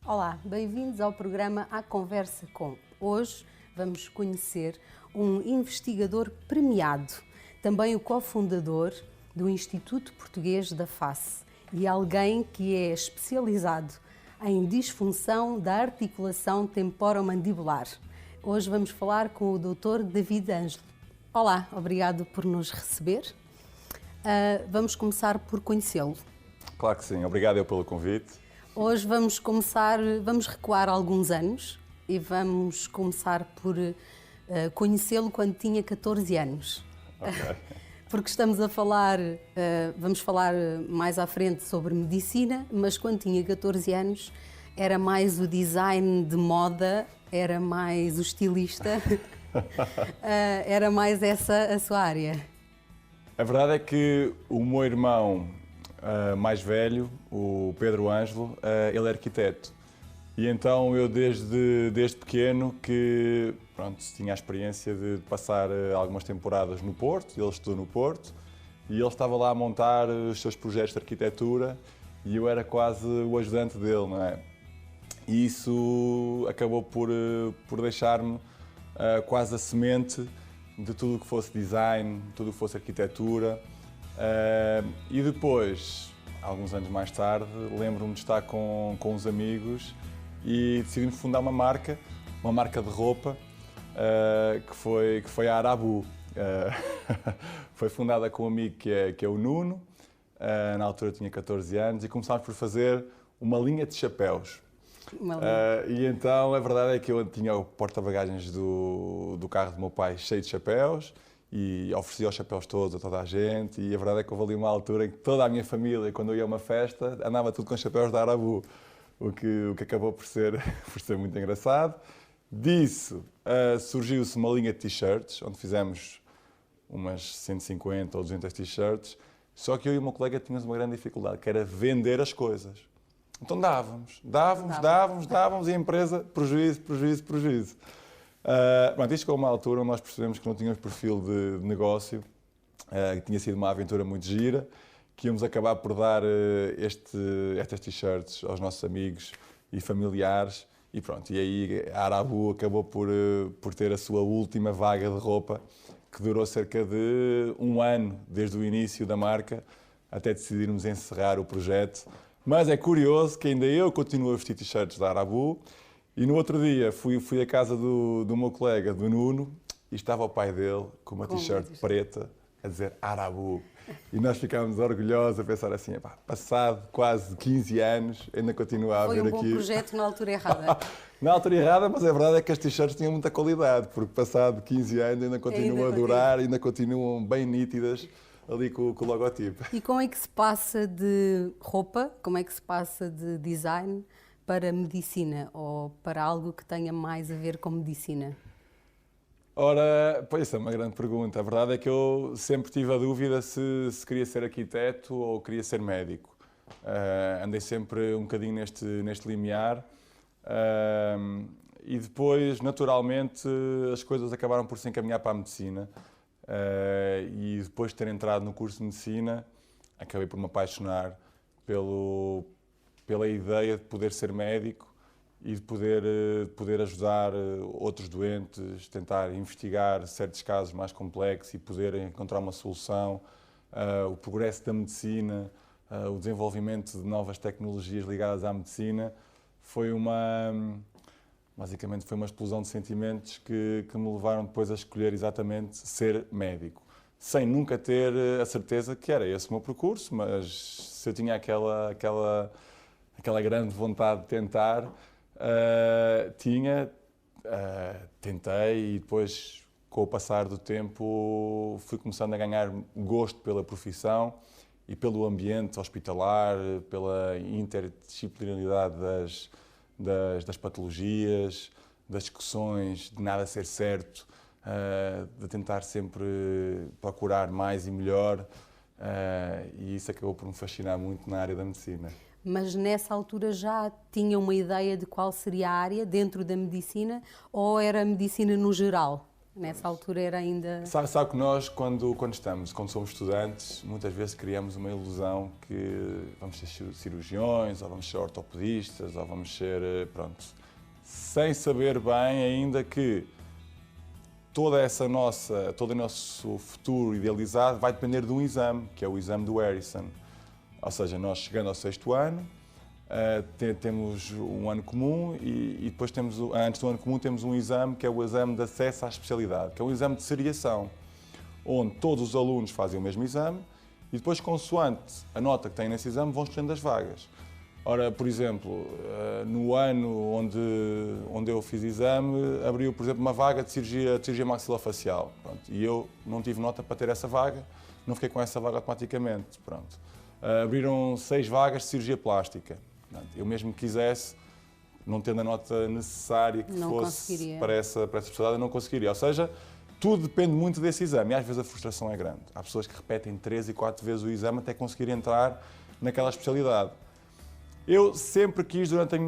Olá, bem-vindos ao programa A Conversa Com. Hoje vamos conhecer um investigador premiado, também o cofundador do Instituto Português da Face e alguém que é especializado em disfunção da articulação temporomandibular. Hoje vamos falar com o Dr. David Ângelo. Olá, obrigado por nos receber. Vamos começar por conhecê-lo. Claro que sim, obrigado pelo convite. Hoje vamos recuar alguns anos e vamos começar por conhecê-lo quando tinha 14 anos. Okay. Porque vamos falar mais à frente sobre medicina, mas quando tinha 14 anos era mais o design de moda, era mais o estilista, era mais essa a sua área. A verdade é que o meu irmão mais velho, o Pedro Ângelo, ele é arquiteto. E então eu desde pequeno que tinha a experiência de passar algumas temporadas no Porto, ele estudou no Porto, e ele estava lá a montar os seus projetos de arquitetura e eu era quase o ajudante dele, não é? E isso acabou por deixar-me quase a semente de tudo o que fosse design, tudo o que fosse arquitetura. E depois, alguns anos mais tarde, lembro-me de estar com uns amigos e decidimos fundar uma marca de roupa, que foi a Arabu. Foi fundada com um amigo que é o Nuno, na altura eu tinha 14 anos, e começámos por fazer uma linha de chapéus. E então a verdade é que eu tinha o porta-bagagens do carro do meu pai cheio de chapéus, e oferecia os chapéus todos a toda a gente, e a verdade é que houve ali uma altura em que toda a minha família, quando eu ia a uma festa, andava tudo com chapéus da Arabu, o que acabou por ser muito engraçado. Disso surgiu-se uma linha de t-shirts, onde fizemos umas 150 ou 200 t-shirts, só que eu e o meu colega tínhamos uma grande dificuldade, que era vender as coisas. Então dávamos, e a empresa, prejuízo. Isto chegou a uma altura onde nós percebemos que não tínhamos perfil de negócio, que tinha sido uma aventura muito gira, que íamos acabar por dar estas t-shirts aos nossos amigos e familiares, e pronto, e aí a Arabu acabou por ter a sua última vaga de roupa, que durou cerca de um ano, desde o início da marca, até decidirmos encerrar o projeto. Mas é curioso que ainda eu continuo a vestir t-shirts da Arabu. E no outro dia fui à casa do meu colega, do Nuno, e estava o pai dele com uma t-shirt preta a dizer Arabu. E nós ficámos orgulhosos a pensar assim, passado quase 15 anos, ainda continua a haver aqui... Foi um bom projeto na altura errada. Na altura errada, mas a verdade é que as t-shirts tinham muita qualidade, porque passado 15 anos ainda continuam a durar, ainda continuam bem nítidas ali com o logotipo. E como é que se passa de roupa, como é que se passa de design para medicina ou para algo que tenha mais a ver com medicina? Ora, pois, isso é uma grande pergunta. A verdade é que eu sempre tive a dúvida se queria ser arquiteto ou queria ser médico. Andei sempre um bocadinho neste limiar. E depois, naturalmente, as coisas acabaram por se encaminhar para a medicina. E depois de ter entrado no curso de medicina, acabei por me apaixonar pela ideia de poder ser médico e de poder ajudar outros doentes, tentar investigar certos casos mais complexos e poder encontrar uma solução. O progresso da medicina, o desenvolvimento de novas tecnologias ligadas à medicina, basicamente foi uma explosão de sentimentos que me levaram depois a escolher exatamente ser médico. Sem nunca ter a certeza que era esse o meu percurso, mas se eu tinha aquela grande vontade de tentar, tentei, e depois, com o passar do tempo, fui começando a ganhar gosto pela profissão e pelo ambiente hospitalar, pela interdisciplinaridade das patologias, das discussões, de nada ser certo, de tentar sempre procurar mais e melhor, e isso acabou por me fascinar muito na área da medicina. Mas nessa altura já tinha uma ideia de qual seria a área dentro da medicina ou era a medicina no geral? Nessa altura era ainda... Sabe que nós, quando somos estudantes, muitas vezes criamos uma ilusão que vamos ser cirurgiões, ou vamos ser ortopedistas, ou vamos ser, pronto, sem saber bem ainda que todo o nosso futuro idealizado vai depender de um exame, que é o exame do Harrison. Ou seja, nós chegando ao 6º ano, temos um ano comum e depois antes do ano comum temos um exame que é o exame de acesso à especialidade, que é um exame de seriação, onde todos os alunos fazem o mesmo exame e depois, consoante a nota que têm nesse exame, vão escolhendo as vagas. Ora, por exemplo, no ano onde eu fiz exame, abriu, por exemplo, uma vaga de cirurgia maxilofacial. Pronto, e eu não tive nota para ter essa vaga, não fiquei com essa vaga automaticamente. Pronto. Abriram 6 vagas de cirurgia plástica. Eu mesmo que quisesse, não tendo a nota necessária que fosse para essa especialidade, eu não conseguiria. Ou seja, tudo depende muito desse exame e às vezes a frustração é grande. Há pessoas que repetem 3 e 4 vezes o exame até conseguir entrar naquela especialidade. Eu sempre quis, durante a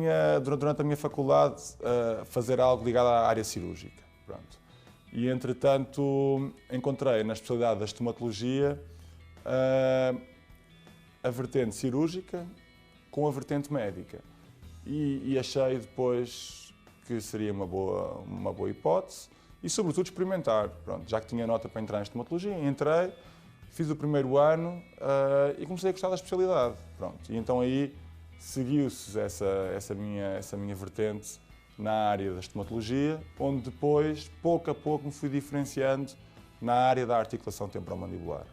minha faculdade, fazer algo ligado à área cirúrgica. Pronto. E, entretanto, encontrei na especialidade da estomatologia a vertente cirúrgica com a vertente médica. E achei depois que seria uma boa hipótese e, sobretudo, experimentar. Pronto, já que tinha nota para entrar em estomatologia, entrei, fiz o primeiro ano e comecei a gostar da especialidade. Pronto, e então aí seguiu-se essa minha vertente na área da estomatologia, onde depois, pouco a pouco, me fui diferenciando na área da articulação temporomandibular.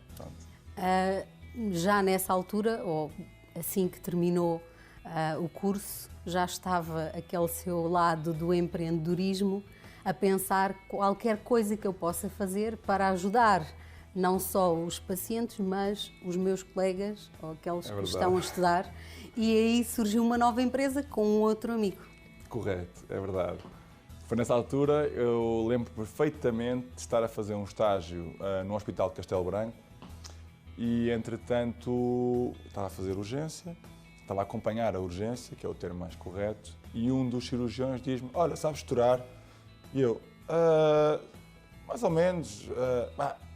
Já nessa altura, ou assim que terminou o curso, já estava aquele seu lado do empreendedorismo a pensar qualquer coisa que eu possa fazer para ajudar não só os pacientes, mas os meus colegas ou aqueles que estão a estudar. E aí surgiu uma nova empresa com um outro amigo. Correto, é verdade. Foi nessa altura, eu lembro perfeitamente de estar a fazer um estágio no Hospital de Castelo Branco e, entretanto, estava a fazer urgência, estava a acompanhar a urgência, que é o termo mais correto, e um dos cirurgiões diz-me: olha, sabes suturar? E eu, mais ou menos,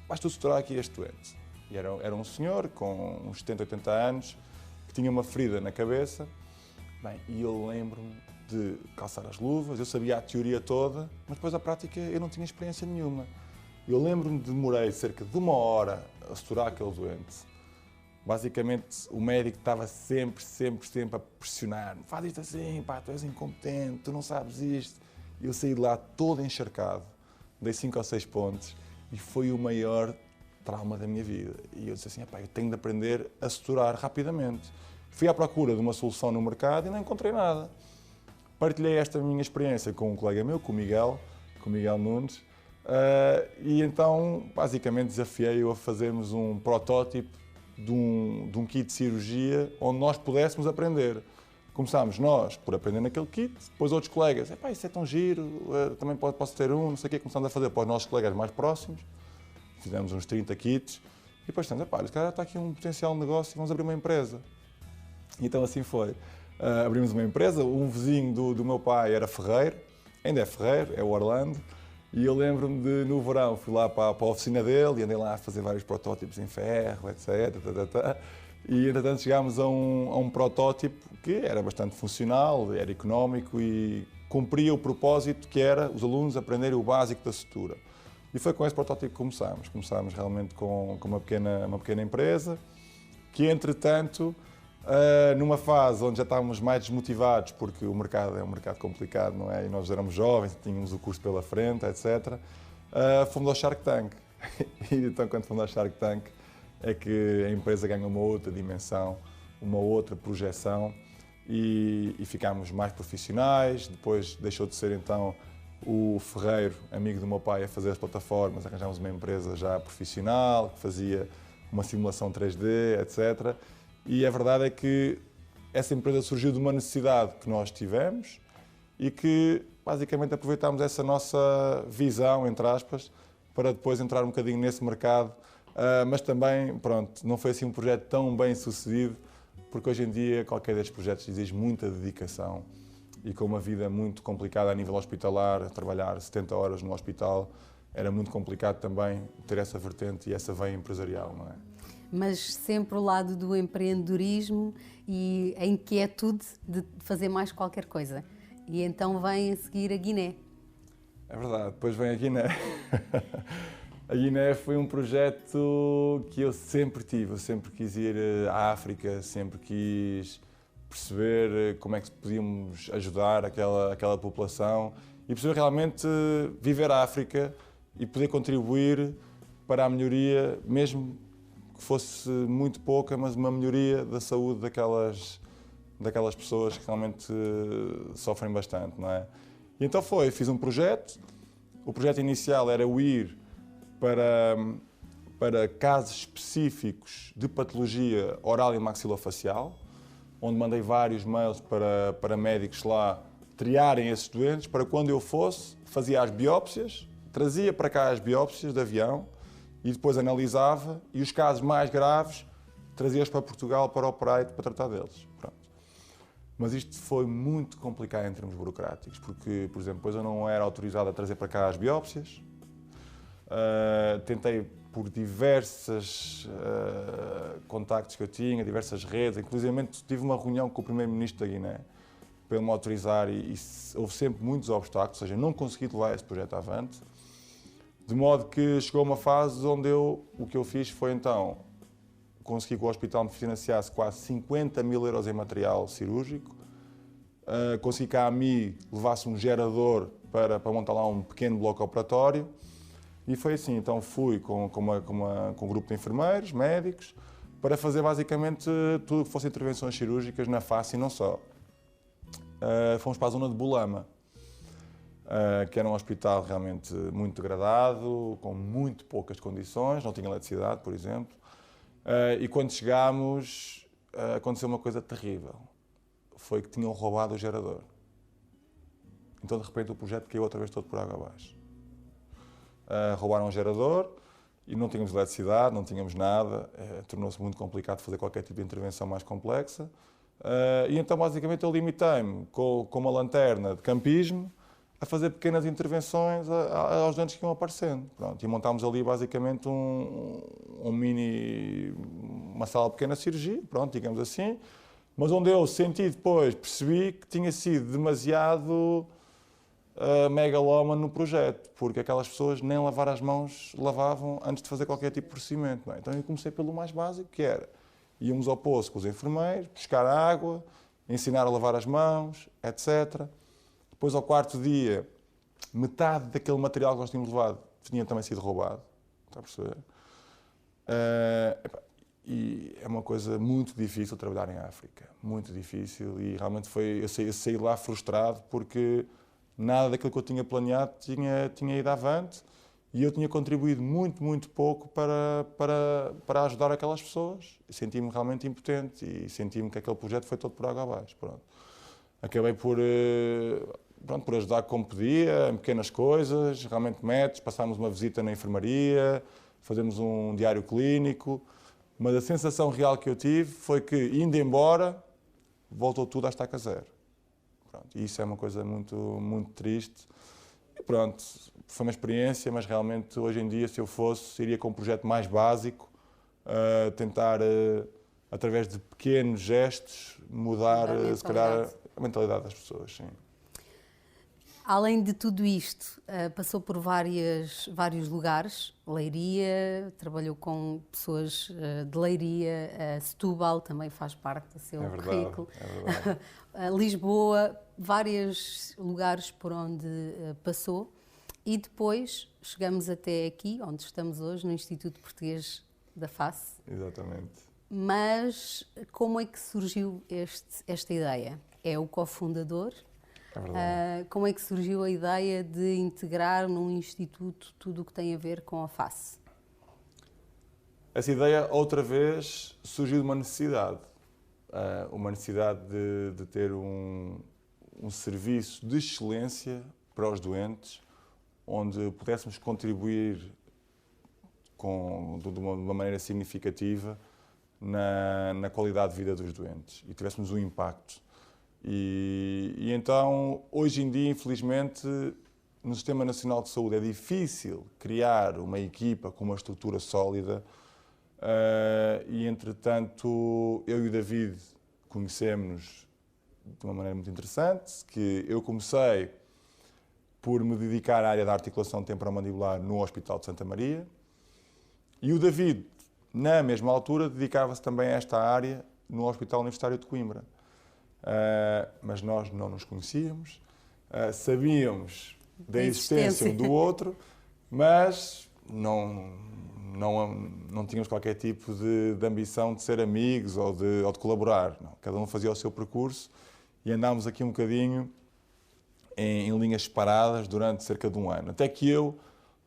vais tu suturar aqui este doente. E era um senhor com uns 70, 80 anos, que tinha uma ferida na cabeça. Bem, e eu lembro-me de calçar as luvas, eu sabia a teoria toda, mas depois a prática eu não tinha experiência nenhuma. Eu lembro-me de demorei cerca de 1 hora a suturar aquele doente. Basicamente, o médico estava sempre a pressionar-me: faz isto assim, pá, tu és incompetente, tu não sabes isto. E eu saí de lá todo encharcado, dei 5 ou 6 pontos e foi o maior trauma da minha vida. E eu disse assim: eu tenho de aprender a suturar rapidamente. Fui à procura de uma solução no mercado e não encontrei nada. Partilhei esta minha experiência com um colega meu, com o Miguel Nunes, e então, basicamente, desafiei-o a fazermos um protótipo de um kit de cirurgia onde nós pudéssemos aprender. Começámos nós por aprender naquele kit, depois outros colegas: isso é tão giro, também posso ter um, não sei o quê. Começámos a fazer para os nossos colegas mais próximos, fizemos uns 30 kits, e depois estamos: esse cara está aqui um potencial negócio, vamos abrir uma empresa. E então assim foi. Abrimos uma empresa, um vizinho do meu pai era ferreiro, ainda é ferreiro, é o Orlando, e eu lembro-me de, no verão, fui lá para a oficina dele e andei lá a fazer vários protótipos em ferro, etc. E, entretanto, chegámos a um protótipo que era bastante funcional, era económico e cumpria o propósito que era os alunos aprenderem o básico da sutura. E foi com esse protótipo que começámos. Começámos realmente com uma pequena empresa que, entretanto, numa fase onde já estávamos mais desmotivados, porque o mercado é um mercado complicado, não é? E nós éramos jovens, tínhamos o curso pela frente, etc. Fomos ao Shark Tank. E então, quando fomos ao Shark Tank, é que a empresa ganha uma outra dimensão, uma outra projeção e ficámos mais profissionais. Depois deixou de ser, então, o ferreiro, amigo do meu pai, a fazer as plataformas. Arranjámos uma empresa já profissional, que fazia uma simulação 3D, etc. E a verdade é que essa empresa surgiu de uma necessidade que nós tivemos e que, basicamente, aproveitámos essa nossa visão, entre aspas, para depois entrar um bocadinho nesse mercado. Mas também, pronto, não foi assim um projeto tão bem sucedido, porque hoje em dia qualquer destes projetos exige muita dedicação e com uma vida muito complicada a nível hospitalar, trabalhar 70 horas no hospital, era muito complicado também ter essa vertente e essa veia empresarial, não é? Mas sempre o lado do empreendedorismo e a inquietude de fazer mais qualquer coisa. E então vem a seguir a Guiné. É verdade, depois vem a Guiné. A Guiné foi um projeto que eu sempre tive, eu sempre quis ir à África, sempre quis perceber como é que podíamos ajudar aquela população e perceber realmente viver a África e poder contribuir para a melhoria, mesmo que fosse muito pouca, mas uma melhoria da saúde daquelas pessoas que realmente sofrem bastante, não é? E então fiz um projeto. O projeto inicial era o ir para casos específicos de patologia oral e maxilofacial, onde mandei vários mails para médicos lá triarem esses doentes, para quando eu fosse, fazia as biópsias, trazia para cá as biópsias de avião e depois analisava e os casos mais graves trazia-os para Portugal para operar e para tratar deles. Pronto. Mas isto foi muito complicado em termos burocráticos, porque, por exemplo, depois eu não era autorizado a trazer para cá as biópsias. Tentei por diversos contactos que eu tinha, diversas redes, inclusive tive uma reunião com o primeiro-ministro da Guiné para ele me autorizar e houve sempre muitos obstáculos, ou seja, não consegui levar esse projeto avante, de modo que chegou uma fase onde o que eu fiz foi então consegui que o hospital me financiasse quase 50 mil euros em material cirúrgico, consegui que a AMI levasse um gerador para montar lá um pequeno bloco operatório. E foi assim, então fui com um grupo de enfermeiros, médicos, para fazer basicamente tudo que fosse intervenções cirúrgicas na face e não só. Fomos para a zona de Bulama, que era um hospital realmente muito degradado, com muito poucas condições, não tinha eletricidade, por exemplo. E quando chegámos, aconteceu uma coisa terrível. Foi que tinham roubado o gerador. Então, de repente, o projeto caiu outra vez todo por água abaixo. Roubaram o gerador e não tínhamos eletricidade, não tínhamos nada, tornou-se muito complicado fazer qualquer tipo de intervenção mais complexa. E então, basicamente, eu limitei-me com uma lanterna de campismo a fazer pequenas intervenções aos doentes que iam aparecendo. Pronto, e montámos ali, basicamente, uma sala de pequena cirurgia, pronto, digamos assim, mas onde eu senti depois, percebi que tinha sido demasiado megalómano no projeto, porque aquelas pessoas nem lavar as mãos lavavam antes de fazer qualquer tipo de procedimento. Não é? Então eu comecei pelo mais básico, que era, íamos ao poço com os enfermeiros, buscar água, ensinar a lavar as mãos, etc. Depois, ao quarto dia, metade daquele material que nós tínhamos levado tinha também sido roubado, está a perceber? E é uma coisa muito difícil trabalhar em África, muito difícil, e realmente eu saí lá frustrado porque nada daquilo que eu tinha planeado tinha ido avante e eu tinha contribuído muito pouco para ajudar aquelas pessoas. Senti-me realmente impotente e senti-me que aquele projeto foi todo por água abaixo. Pronto. Acabei por ajudar como podia, em pequenas coisas, realmente métodos, passámos uma visita na enfermaria, fazemos um diário clínico, mas a sensação real que eu tive foi que, indo embora, voltou tudo à estaca zero. Pronto, e isso é uma coisa muito triste. E pronto, foi uma experiência, mas realmente hoje em dia, se eu fosse, iria com um projeto mais básico, tentar, através de pequenos gestos, mudar, se calhar, a mentalidade das pessoas. Sim. Além de tudo isto, passou por vários lugares, Leiria, trabalhou com pessoas de Leiria, Setúbal também faz parte do seu currículo, é verdade. Lisboa, vários lugares por onde passou e depois chegamos até aqui, onde estamos hoje, no Instituto Português da Face. Exatamente. Mas como é que surgiu esta ideia? É o cofundador? É verdade. Como é que surgiu a ideia de integrar num instituto tudo o que tem a ver com a face? Essa ideia, outra vez, surgiu de uma necessidade. De ter um serviço de excelência para os doentes, onde pudéssemos contribuir de uma maneira significativa na qualidade de vida dos doentes e tivéssemos um impacto. E então, hoje em dia, infelizmente, no Sistema Nacional de Saúde é difícil criar uma equipa com uma estrutura sólida e, entretanto, eu e o David conhecemos-nos de uma maneira muito interessante, que eu comecei por me dedicar à área da articulação temporomandibular no Hospital de Santa Maria e o David, na mesma altura, dedicava-se também a esta área no Hospital Universitário de Coimbra. Mas nós não nos conhecíamos, sabíamos da existência um do outro, mas não tínhamos qualquer tipo de ambição de ser amigos ou de colaborar. Não. Cada um fazia o seu percurso e andámos aqui um bocadinho em linhas separadas durante cerca de um ano. Até que eu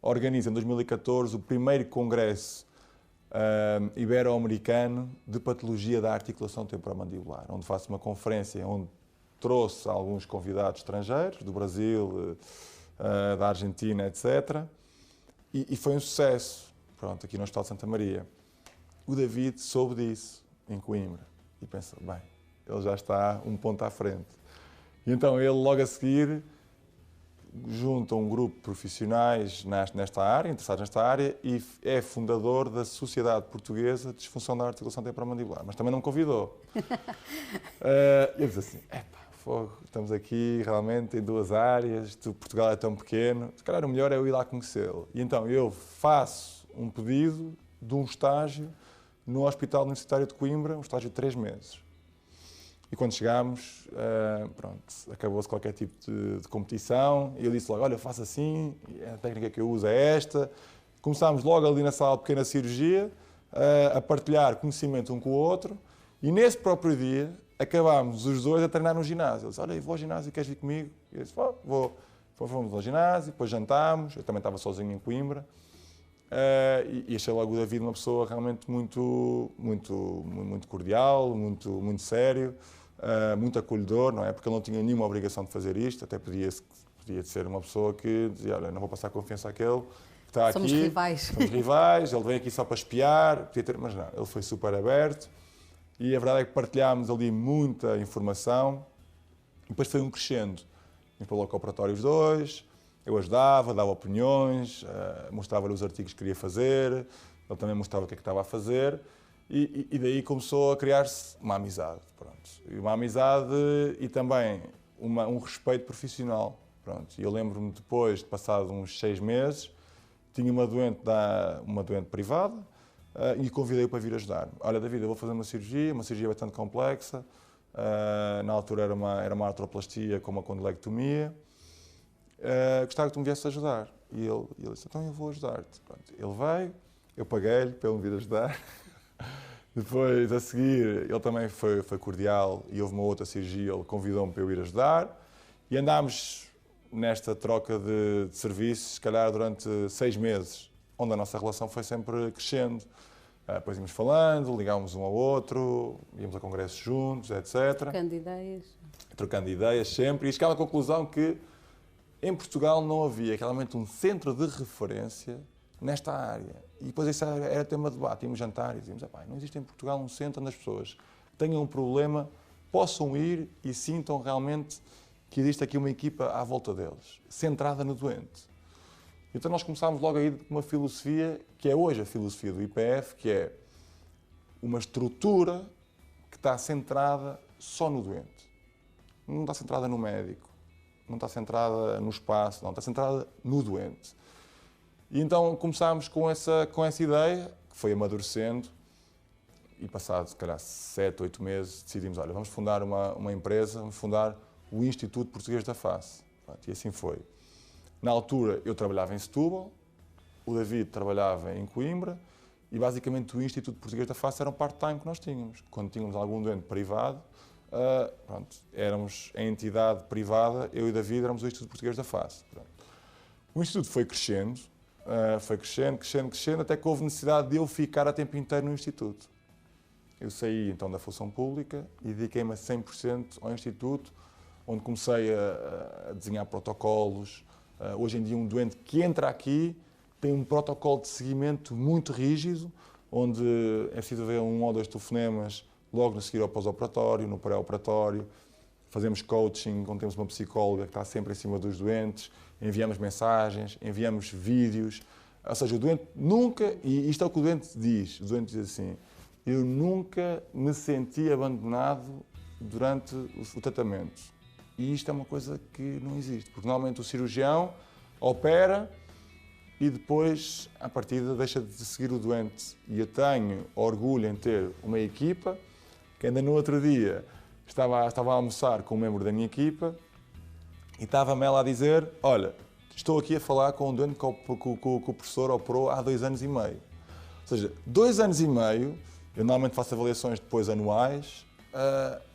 organizo em 2014 o primeiro congresso ibero-americano de patologia da articulação temporomandibular, onde faço uma conferência onde trouxe alguns convidados estrangeiros, do Brasil, da Argentina, etc. E foi um sucesso, pronto, aqui no Hospital de Santa Maria. O David soube disso, em Coimbra, e pensou, bem, ele já está um ponto à frente. E então ele, logo a seguir, junta um grupo de profissionais nesta área, interessados nesta área, e é fundador da Sociedade Portuguesa de Disfunção da Articulação Temporomandibular, mas também não me convidou. Eu disse assim, fogo, estamos aqui realmente em duas áreas, Portugal é tão pequeno, se calhar o melhor é eu ir lá conhecê-lo. E então eu faço um pedido de um estágio no Hospital Universitário de Coimbra, um estágio de 3 meses. E quando chegámos, pronto, acabou-se qualquer tipo de competição e eu disse logo, olha, eu faço assim, a técnica que eu uso é esta. Começámos logo ali na sala de pequena cirurgia a partilhar conhecimento um com o outro e nesse próprio dia acabámos os dois a treinar no ginásio. Ele disse, olha, eu vou ao ginásio, queres vir comigo? E eu disse, vou. Fomos ao ginásio, depois jantámos, eu também estava sozinho em Coimbra. E achei logo o David uma pessoa realmente muito cordial, muito sério, muito acolhedor, não é? Porque ele não tinha nenhuma obrigação de fazer isto, até podia ser uma pessoa que dizia, olha, não vou passar confiança àquele que está Somos aqui. Rivais. Somos rivais, ele vem aqui só para espiar, mas não, ele foi super aberto e a verdade é que partilhámos ali muita informação e depois foi um crescendo. Vimos para o bloco operatório os dois, eu ajudava, dava opiniões, mostrava-lhe os artigos que queria fazer, ele também mostrava o que é que estava a fazer e daí começou a criar-se uma amizade. Pronto. Uma amizade e também um respeito profissional. Pronto. Eu lembro-me depois, de passado uns 6 meses, tinha uma doente privada e convidei-o para vir ajudar-me. Olha, David, eu vou fazer uma cirurgia bastante complexa, na altura era uma artroplastia com uma condilectomia. Gostava que tu me viesse ajudar. E ele disse, então eu vou ajudar-te. Pronto. Ele veio, eu paguei-lhe para ele me vir ajudar. Depois, a seguir, ele também foi cordial e houve uma outra cirurgia, ele convidou-me para eu ir ajudar. E andámos nesta troca de serviços, se calhar durante 6 meses, onde a nossa relação foi sempre crescendo. Depois íamos falando, ligávamos um ao outro, íamos a congressos juntos, etc. Trocando ideias sempre. E chegava à conclusão que em Portugal não havia realmente um centro de referência nesta área. E depois isso era tema de debate. Íamos jantar e dizíamos, não existe em Portugal um centro onde as pessoas tenham um problema, possam ir e sintam realmente que existe aqui uma equipa à volta deles, centrada no doente. Então nós começámos logo a ir com uma filosofia, que é hoje a filosofia do IPF, que é uma estrutura que está centrada só no doente. Não está centrada no médico, não está centrada no espaço, não, está centrada no doente. E então começámos com essa ideia, que foi amadurecendo, e passados, se calhar, 7, 8 meses, decidimos, olha, vamos fundar uma empresa, vamos fundar o Instituto Português da Face. E assim foi. Na altura, eu trabalhava em Setúbal, o David trabalhava em Coimbra, e basicamente o Instituto Português da Face era um part-time que nós tínhamos. Quando tínhamos algum doente privado, éramos a entidade privada, eu e o David éramos o Instituto Português da Face. Pronto. O Instituto foi crescendo, crescendo, até que houve necessidade de eu ficar a tempo inteiro no Instituto. Eu saí então da função pública e dediquei-me a 100% ao Instituto, onde comecei a desenhar protocolos. Hoje em dia um doente que entra aqui tem um protocolo de seguimento muito rígido, onde é preciso ver 1 ou 2 telefonemas logo no seguir ao pós-operatório, no pré-operatório. fazemos coaching, quando temos uma psicóloga que está sempre em cima dos doentes, enviamos mensagens, enviamos vídeos. Ou seja, o doente nunca, e isto é o que o doente diz assim, eu nunca me senti abandonado durante o tratamento. E isto é uma coisa que não existe, porque normalmente o cirurgião opera e depois, à partida, deixa de seguir o doente. E eu tenho orgulho em ter uma equipa que ainda no outro dia estava a almoçar com um membro da minha equipa e estava-me ela a dizer, olha, estou aqui a falar com um doente que o professor operou há 2 anos e meio. Ou seja, 2 anos e meio, eu normalmente faço avaliações depois anuais,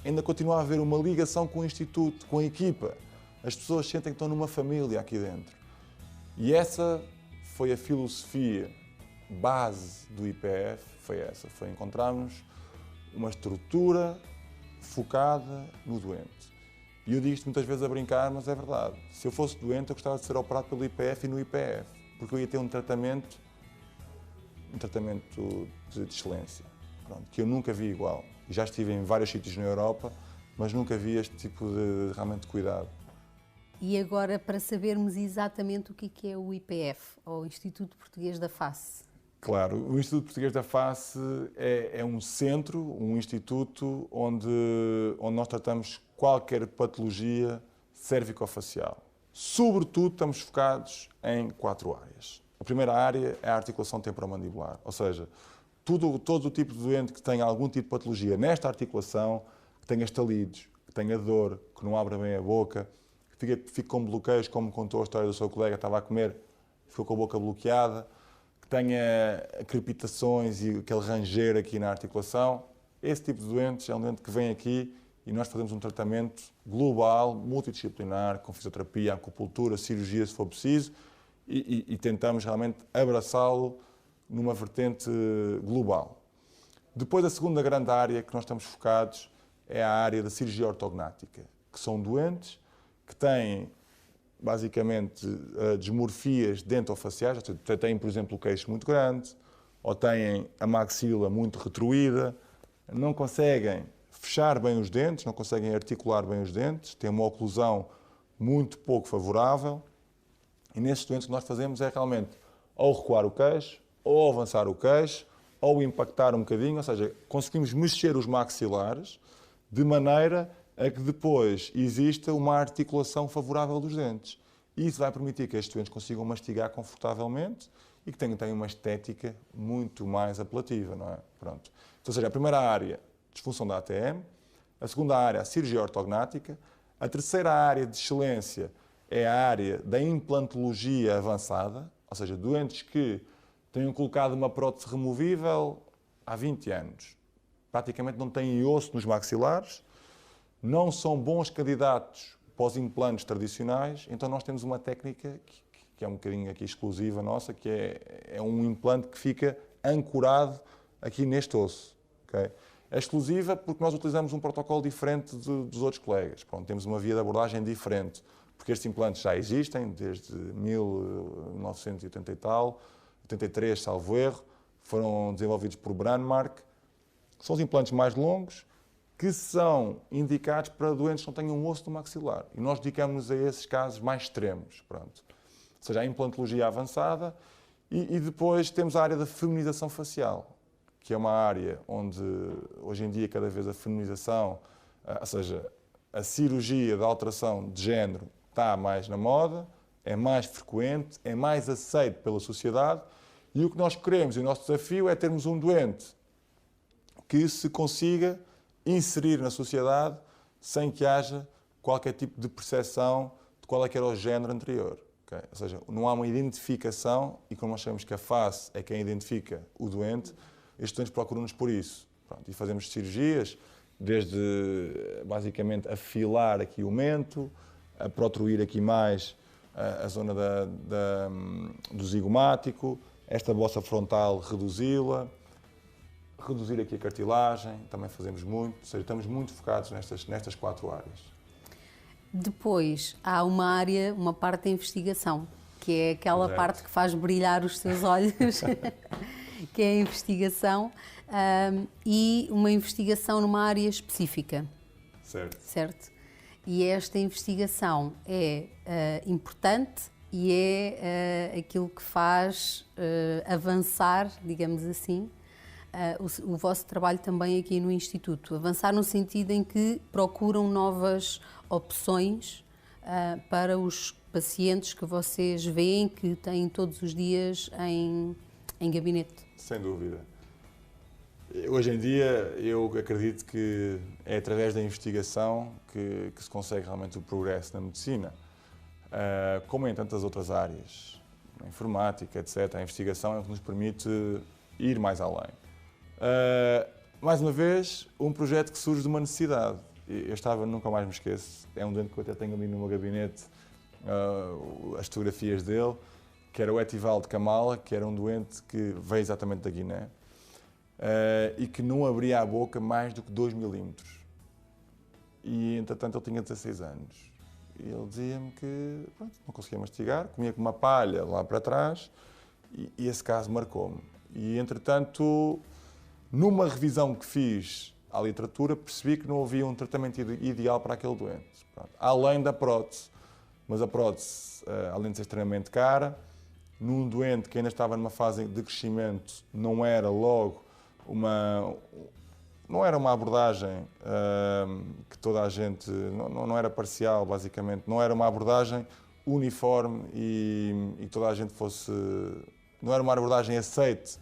ainda continua a haver uma ligação com o Instituto, com a equipa. As pessoas sentem que estão numa família aqui dentro. E essa foi a filosofia base do IPF, foi encontrarmos uma estrutura focada no doente. E eu digo isto muitas vezes a brincar, mas é verdade. Se eu fosse doente, eu gostava de ser operado pelo IPF e no IPF, porque eu ia ter um tratamento de excelência, pronto, que eu nunca vi igual. E já estive em vários sítios na Europa, mas nunca vi este tipo realmente de cuidado. E agora, para sabermos exatamente o que é o IPF, ou Instituto Português da Face. Claro, o Instituto Português da Face é um centro, um instituto onde nós tratamos qualquer patologia cervicofacial. Sobretudo, estamos focados em 4 áreas. A primeira área é a articulação temporomandibular, ou seja, todo o tipo de doente que tenha algum tipo de patologia nesta articulação, que tenha estalidos, que tenha dor, que não abra bem a boca, que fique com bloqueios, como contou a história do seu colega, estava a comer, ficou com a boca bloqueada, que tenha crepitações e aquele ranger aqui na articulação. Esse tipo de doentes é um doente que vem aqui e nós fazemos um tratamento global, multidisciplinar, com fisioterapia, acupuntura, cirurgia, se for preciso, e tentamos realmente abraçá-lo numa vertente global. Depois, a segunda grande área que nós estamos focados é a área da cirurgia ortognática, que são doentes que têm, basicamente, dismorfias dentofaciais, têm, por exemplo, o queixo muito grande, ou têm a maxila muito retruída, não conseguem fechar bem os dentes, não conseguem articular bem os dentes, têm uma oclusão muito pouco favorável. E nesses doentes o que nós fazemos é realmente ou recuar o queixo, ou avançar o queixo, ou impactar um bocadinho, ou seja, conseguimos mexer os maxilares de maneira a que depois exista uma articulação favorável dos dentes. E isso vai permitir que estes doentes consigam mastigar confortavelmente e que tenham uma estética muito mais apelativa, não é? Pronto. Então, ou seja, a primeira área, disfunção da ATM, a segunda área, a cirurgia ortognática, a terceira área de excelência é a área da implantologia avançada, ou seja, doentes que tenham colocado uma prótese removível há 20 anos, praticamente não têm osso nos maxilares, não são bons candidatos para os implantes tradicionais, então nós temos uma técnica que é um bocadinho aqui exclusiva nossa, que é um implante que fica ancorado aqui neste osso. Okay? É exclusiva porque nós utilizamos um protocolo diferente dos outros colegas. Pronto, temos uma via de abordagem diferente, porque estes implantes já existem desde 1980 e tal, 83, salvo erro, foram desenvolvidos por Brandmark. São os implantes mais longos, que são indicados para doentes que não tenham um osso do maxilar. E nós dedicamos-nos a esses casos mais extremos. Pronto. Ou seja, a implantologia avançada e depois temos a área da feminização facial, que é uma área onde, hoje em dia, cada vez a feminização, ou seja, a cirurgia de alteração de género está mais na moda, é mais frequente, é mais aceito pela sociedade e o que nós queremos e o nosso desafio é termos um doente que se consiga inserir na sociedade sem que haja qualquer tipo de percepção de qual é que era o género anterior. Okay? Ou seja, não há uma identificação e como nós sabemos que a face é quem identifica o doente, estes doentes procuram-nos por isso. Pronto, e fazemos cirurgias, desde basicamente afilar aqui o mento, a protruir aqui mais a zona do zigomático, esta bossa frontal reduzi-la, reduzir aqui a cartilagem, também fazemos muito, ou seja, estamos muito focados nestas 4 áreas. Depois há uma parte da investigação, que é aquela Correto. parte que faz brilhar os teus olhos, que é a investigação, e uma investigação numa área específica. Certo. Certo? E esta investigação é importante e é aquilo que faz avançar, digamos assim, o vosso trabalho também aqui no Instituto. Avançar no sentido em que procuram novas opções para os pacientes que vocês veem, que têm todos os dias em gabinete. Sem dúvida. Hoje em dia, eu acredito que é através da investigação que se consegue realmente o progresso na medicina, como em tantas outras áreas, na informática, etc. A investigação é o que nos permite ir mais além. Mais uma vez, um projeto que surge de uma necessidade. Nunca mais me esqueço, é um doente que eu até tenho ali no meu gabinete, as fotografias dele, que era o Etivaldo Kamala, que era um doente que veio exatamente da Guiné, e que não abria a boca mais do que 2 milímetros. E, entretanto, ele tinha 16 anos. E ele dizia-me que pronto, não conseguia mastigar, comia com uma palha lá para trás, e esse caso marcou-me. E, entretanto, numa revisão que fiz à literatura, percebi que não havia um tratamento ideal para aquele doente. Pronto. Além da prótese. Mas a prótese, além de ser extremamente cara, num doente que ainda estava numa fase de crescimento, não era logo não era uma abordagem que toda a gente, não era parcial, basicamente, não era uma abordagem uniforme e toda a gente fosse, não era uma abordagem aceite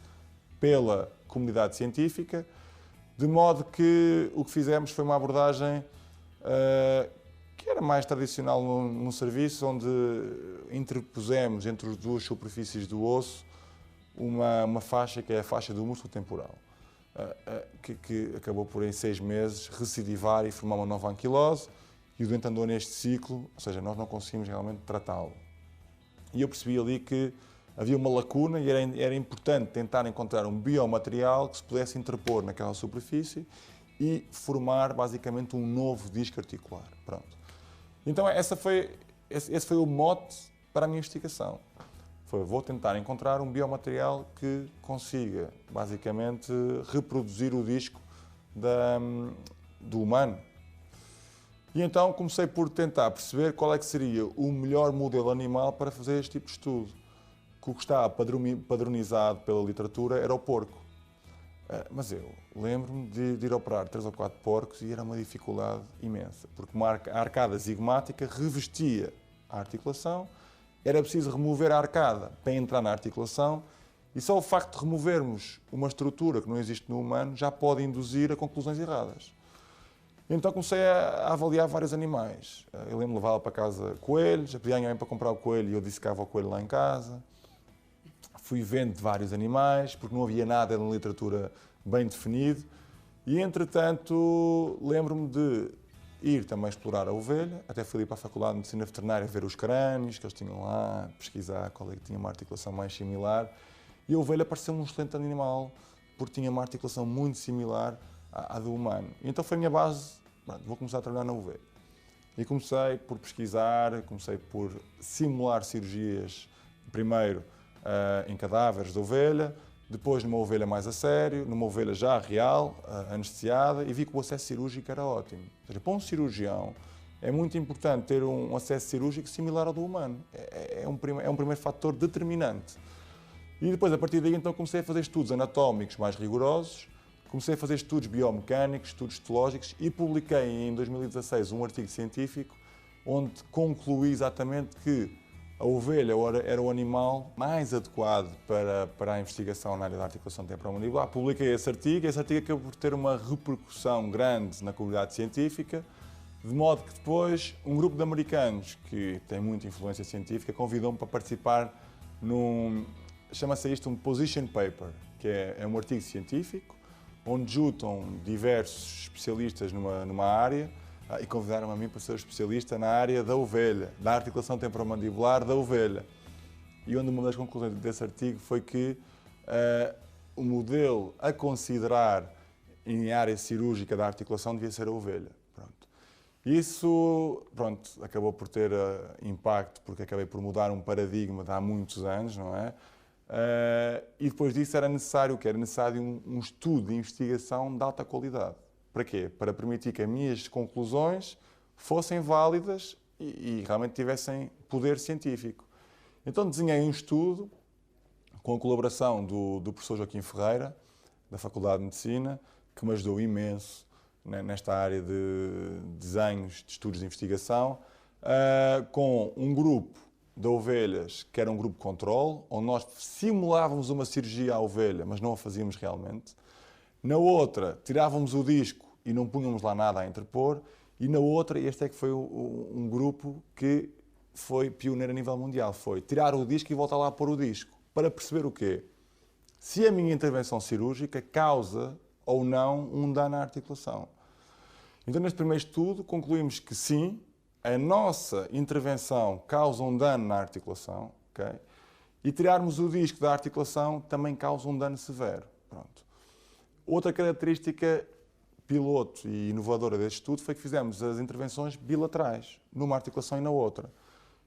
pela comunidade científica, de modo que o que fizemos foi uma abordagem que era mais tradicional num serviço, onde interpusemos entre as duas superfícies do osso uma faixa que é a faixa do músculo temporal, que acabou por, em 6 meses, recidivar e formar uma nova anquilose, e o doente andou neste ciclo, ou seja, nós não conseguimos realmente tratá-lo. E eu percebi ali que havia uma lacuna e era importante tentar encontrar um biomaterial que se pudesse interpor naquela superfície e formar, basicamente, um novo disco articular. Pronto. Então, esse foi o mote para a minha investigação. Vou tentar encontrar um biomaterial que consiga, basicamente, reproduzir o disco do humano. E então comecei por tentar perceber qual é que seria o melhor modelo animal para fazer este tipo de estudo. Que o que estava padronizado pela literatura era o porco. Mas eu lembro-me de ir operar 3 ou 4 porcos e era uma dificuldade imensa, porque uma arcada zigmática revestia a articulação, era preciso remover a arcada para entrar na articulação, e só o facto de removermos uma estrutura que não existe no humano já pode induzir a conclusões erradas. Então comecei a avaliar vários animais. Eu lembro-me de levá-la para casa coelhos, a pedir a minha mãe para comprar o coelho e eu dissecava o coelho lá em casa. Fui vendo de vários animais, porque não havia nada na literatura bem definido. E, entretanto, lembro-me de ir também explorar a ovelha. Até fui ali para a Faculdade de Medicina Veterinária ver os crânios que eles tinham lá, pesquisar qual é que tinha uma articulação mais similar. E a ovelha pareceu-me um excelente animal, porque tinha uma articulação muito similar à do humano. E então foi a minha base, vou começar a trabalhar na ovelha. E comecei por pesquisar, comecei por simular cirurgias, primeiro em cadáveres de ovelha, depois numa ovelha mais a sério, numa ovelha já real, anestesiada, e vi que o acesso cirúrgico era ótimo. Ou seja, para um cirurgião é muito importante ter um acesso cirúrgico similar ao do humano. É um primeiro fator determinante. E depois, a partir daí, então, comecei a fazer estudos anatómicos mais rigorosos, comecei a fazer estudos biomecânicos, estudos histológicos, e publiquei em 2016 um artigo científico onde concluí exatamente que a ovelha era o animal mais adequado para a investigação na área da articulação temporomandibular. Publiquei esse artigo acabou por ter uma repercussão grande na comunidade científica, de modo que depois um grupo de americanos que tem muita influência científica convidou-me para participar chama-se isto um position paper, que é um artigo científico, onde juntam diversos especialistas numa área, e convidaram-me a mim para ser especialista na área da ovelha, da articulação temporomandibular da ovelha. E onde uma das conclusões desse artigo foi que o modelo a considerar em área cirúrgica da articulação devia ser a ovelha. Pronto. Isso acabou por ter impacto, porque acabei por mudar um paradigma de há muitos anos, não é? E depois disso era necessário um estudo de investigação de alta qualidade. Para quê? Para permitir que as minhas conclusões fossem válidas e realmente tivessem poder científico. Então desenhei um estudo com a colaboração do professor Joaquim Ferreira, da Faculdade de Medicina, que me ajudou imenso nesta área de desenhos, de estudos de investigação, com um grupo de ovelhas, que era um grupo de controle, onde nós simulávamos uma cirurgia à ovelha, mas não a fazíamos realmente. Na outra, tirávamos o disco e não punhamos lá nada a interpor. E na outra, este é que foi um grupo que foi pioneiro a nível mundial, foi tirar o disco e voltar lá a pôr o disco, para perceber o quê? Se a minha intervenção cirúrgica causa ou não um dano à articulação. Então, neste primeiro estudo, concluímos que sim, a nossa intervenção causa um dano na articulação, okay? E tirarmos o disco da articulação também causa um dano severo. Pronto. Outra característica piloto e inovadora deste estudo foi que fizemos as intervenções bilaterais, numa articulação e na outra.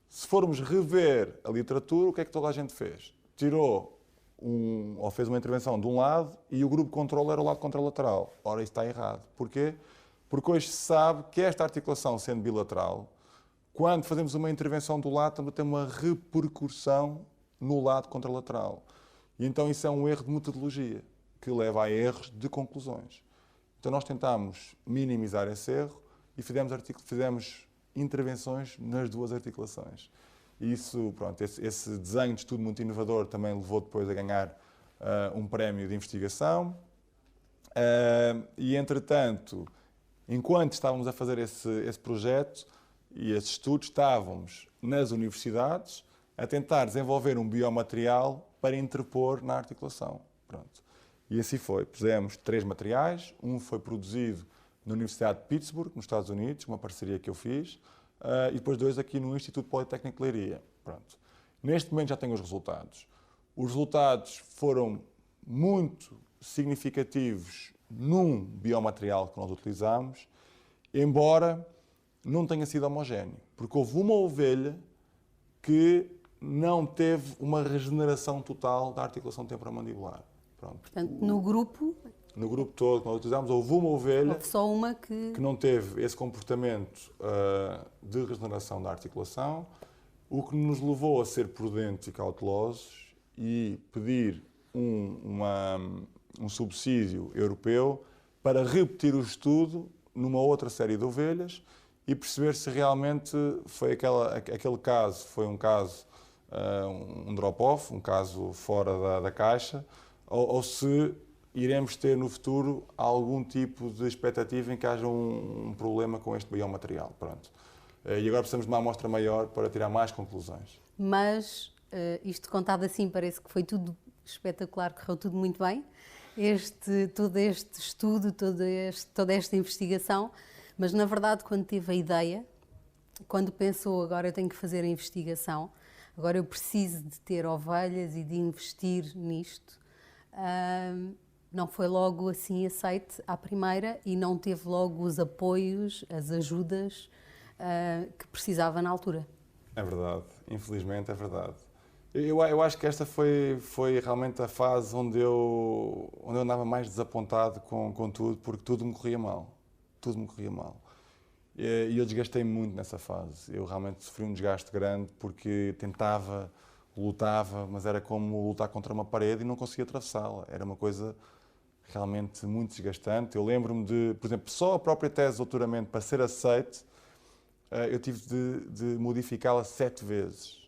Se formos rever a literatura, o que é que toda a gente fez? Tirou ou fez uma intervenção de um lado e o grupo de controle era o lado contralateral. Ora, isso está errado. Porquê? Porque hoje se sabe que esta articulação, sendo bilateral, quando fazemos uma intervenção do lado, também tem uma repercussão no lado contralateral. E então isso é um erro de metodologia, que leva a erros de conclusões. Então nós tentámos minimizar esse erro e fizemos intervenções nas duas articulações. E isso, pronto, esse desenho de estudo muito inovador também levou depois a ganhar um prémio de investigação. E, entretanto, enquanto estávamos a fazer esse projeto e esse estudo, estávamos nas universidades a tentar desenvolver um biomaterial para interpor na articulação. Pronto. E assim foi. Pusemos 3 materiais. Um foi produzido na Universidade de Pittsburgh, nos Estados Unidos, uma parceria que eu fiz, e depois 2 aqui no Instituto Politécnico de Leiria. Pronto. Neste momento já tenho os resultados. Os resultados foram muito significativos num biomaterial que nós utilizamos, embora não tenha sido homogéneo, porque houve uma ovelha que não teve uma regeneração total da articulação temporomandibular. Pronto. Portanto, no grupo todo que nós utilizámos, houve uma ovelha houve só uma que não teve esse comportamento de regeneração da articulação, o que nos levou a ser prudentes e cautelosos e pedir um subsídio europeu para repetir o estudo numa outra série de ovelhas e perceber se realmente foi aquele caso, foi um caso, um drop-off, um caso fora da caixa, ou se iremos ter no futuro algum tipo de expectativa em que haja um problema com este biomaterial. Pronto. E agora precisamos de uma amostra maior para tirar mais conclusões. Mas isto contado assim parece que foi tudo espetacular, correu tudo muito bem. Todo este estudo, toda esta investigação, mas na verdade quando teve a ideia, quando pensou agora eu tenho que fazer a investigação, agora eu preciso de ter ovelhas e de investir nisto, não foi logo assim aceite à primeira e não teve logo os apoios, as ajudas que precisava na altura. É verdade, infelizmente é verdade. Eu acho que esta foi realmente a fase onde eu andava mais desapontado com tudo, porque tudo me corria mal. Tudo me corria mal. E eu desgastei-me muito nessa fase. Eu realmente sofri um desgaste grande porque tentava, lutava, mas era como lutar contra uma parede e não conseguia atravessá-la. Era uma coisa realmente muito desgastante. Eu lembro-me de, por exemplo, só a própria tese de doutoramento para ser aceite, eu tive de modificá-la 7 vezes.